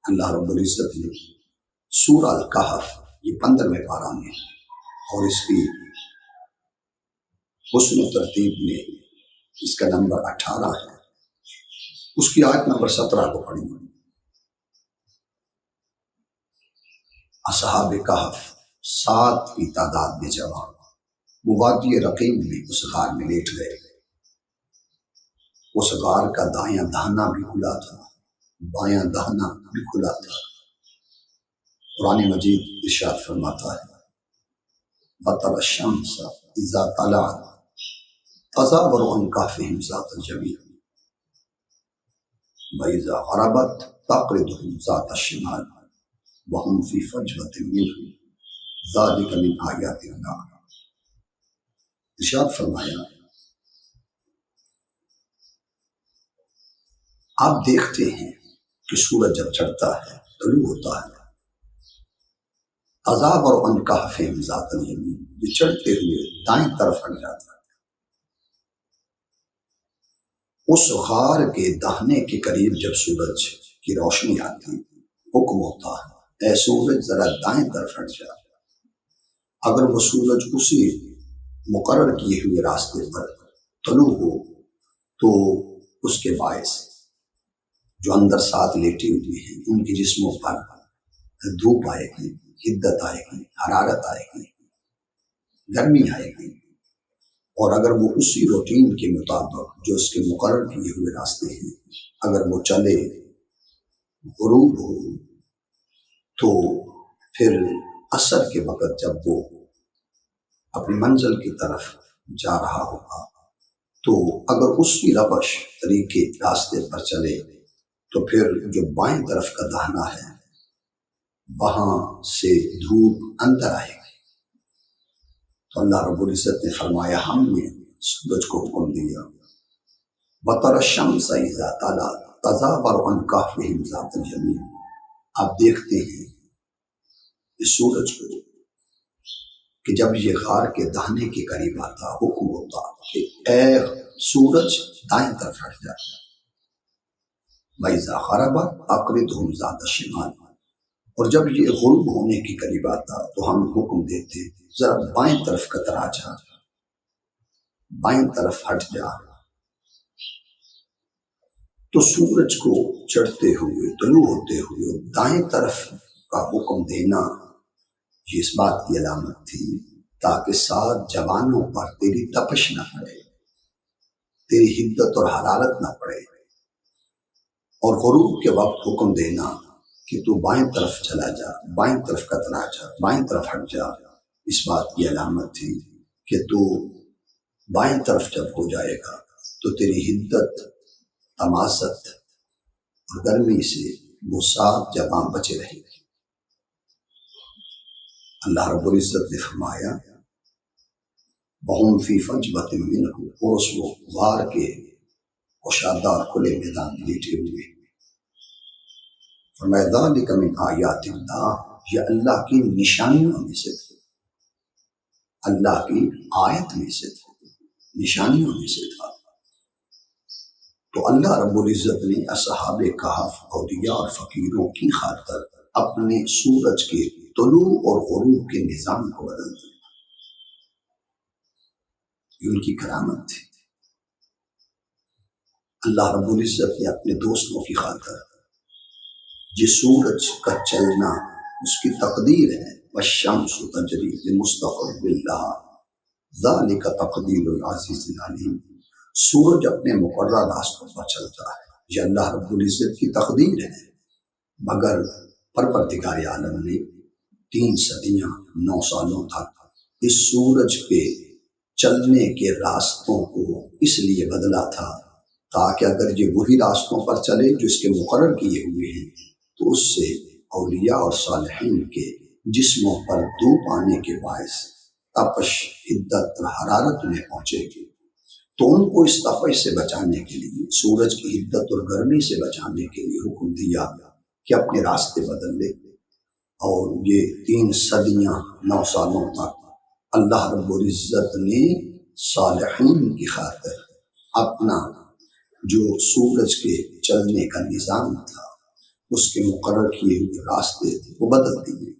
اللہ رب العزت نے سورہ الکہف یہ 15ویں پارہ میں اور اس کی حسن و ترتیب میں اس کا نمبر 18 ہے، اس کی آیت نمبر 17 کو پڑھیں گے۔ اصحاب کہف 7 کی تعداد میں جوان وہ وادی رقیب میں اس غار میں لیٹ گئے۔ اس غار کا دایاں دہنا بھی کھلا تھا، بایاں دہنا بھی کھلا تھا۔ قرآن مجید ارشاد فرماتا ہے وَتَرَى الشَّمْسَ إِذَا طَلَعَتْ تَزَاوَرُ عَنْ كَهْفِهِمْ ذَاتَ الْيَمِينِ وَإِذَا غَرَبَتْ تَقْرِضُهُمْ ذَاتَ الشِّمَالِ وَهُمْ فِي فَجْوَةٍ مِّنْهُ ذَلِكَ مِنْ آيَاتِ اللَّهِ۔ ارشاد فرمایا آپ دیکھتے ہیں کہ سورج جب چڑھتا ہے طلوع ہوتا ہے، تزاور عن کہفہم ذات الیمین، جو چڑھتے ہوئے دائیں طرف ہٹ جاتا ہے۔ اس غار کے دہنے کے قریب جب سورج کی روشنی آتی حکم ہوتا ہے اے سورج ذرا دائیں طرف ہٹ جا۔ اگر وہ سورج اسی مقرر کیے ہوئے راستے پر طلوع ہو تو اس کے باعث جو اندر ساتھ لیٹے ہوئے ہیں ان کے جسموں پر دھوپ آئے گی، حدت آئے گی، حرارت آئے گی، گرمی آئے گی، اور اگر وہ اسی روٹین کے مطابق جو اس کے مقرر کیے ہوئے راستے ہیں اگر وہ چلے، غروب ہو، تو پھر عصر کے وقت جب وہ اپنی منزل کی طرف جا رہا ہوگا تو اگر اسی روش طریقے راستے پر چلے تو پھر جو بائیں طرف کا دہنا ہے وہاں سے دھوپ اندر آئے گی۔ تو اللہ رب العزت نے فرمایا ہم نے سورج کو حکم دیا وَتَرَى الشَّمْسَ إِذَا طَلَعَتْ تَزَاوَرُ عَنْ كَهْفِهِمْ ذَاتَ الْيَمِينِ۔ آپ دیکھتے ہیں اس سورج کو کہ جب یہ غار کے دہنے کے قریب آتا حکم ہوتا کہ اے سورج دائیں طرف ہٹ جا۔ وَإِذَا غَرَبَتْ تَقْرِضُهُمْ ذَاتَ الشِّمَالِ، اور جب یہ غروب ہونے کے قریب آتا تو ہم حکم دیتے ذرا بائیں طرف قطر آ جا، بائیں طرف ہٹ جا۔ تو سورج کو چڑھتے ہوئے طلوع ہوتے ہوئے دائیں طرف کا حکم دینا یہ اس بات کی علامت تھی تاکہ 7 جوانوں پر تیری تپش نہ پڑے، تیری حدت اور حرارت نہ پڑے، اور غروب کے وقت حکم دینا کہ تو بائیں طرف چلا جا، بائیں طرف قطر آ جا، بائیں طرف ہٹ جا، اس بات کی علامت تھی کہ تو بائیں طرف جب ہو جائے گا تو تیری حدت، تماست اور گرمی سے وہ 7 جوان بچے رہیں گے۔ اللہ رب العزت نے فرمایا وَهُمْ فِي فَجْوَةٍ مِّنْهُ، اور اس وہ غار کے کشادہ اور کھلے میدان میں لیٹے ہوئے۔ فرمایا ذَلِكَ مِنْ آیَاتِ اللَّهِ، یہ اللہ کی نشانیوں میں سے تھا، اللہ کی آیت میں سے تھا، نشانیوں میں سے تھا۔ تو اللہ رب العزت نے اصحاب کہف اولیاء اور فقیروں کی خاطر اپنے سورج کے طلوع اور غروب کے نظام کو بدل دیا، یہ ان کی کرامت تھی۔ اللہ رب العزت نے اپنے دوستوں کی خاطر یہ سورج کا چلنا اس کی تقدیر ہے وَالشَّمْسُ تَجْرِي لِمُسْتَقَرٍّ لَهَا ذَلِكَ تَقْدِيرُ الْعَزِيزِ الْعَلِيمِ۔ سورج اپنے مقررہ راستوں پر چلتا ہے، یہ اللہ رب العزت کی تقدیر ہے، مگر پروردگار عالم نے 3 صدیاں 9 سالوں تک اس سورج کے چلنے کے راستوں کو اس لیے بدلا تھا تاکہ اگر یہ وہی راستوں پر چلے جو اس کے مقرر کیے ہوئے ہیں تو اس سے اولیاء اور صالحین کے جسموں پر دھوپ آنے کے باعث تپش، حدت اور حرارت میں پہنچے گی، تو ان کو اس تپش سے بچانے کے لیے، سورج کی حدت اور گرمی سے بچانے کے لیے حکم دیا کہ اپنے راستے بدل لے۔ اور یہ 3 صدیاں 9 سالوں تک اللہ رب العزت نے صالحین کی خاطر اپنا جو سورج کے چلنے کا نظام تھا اس کے مقرر کیے ہوئے راستے وہ بدل دیے،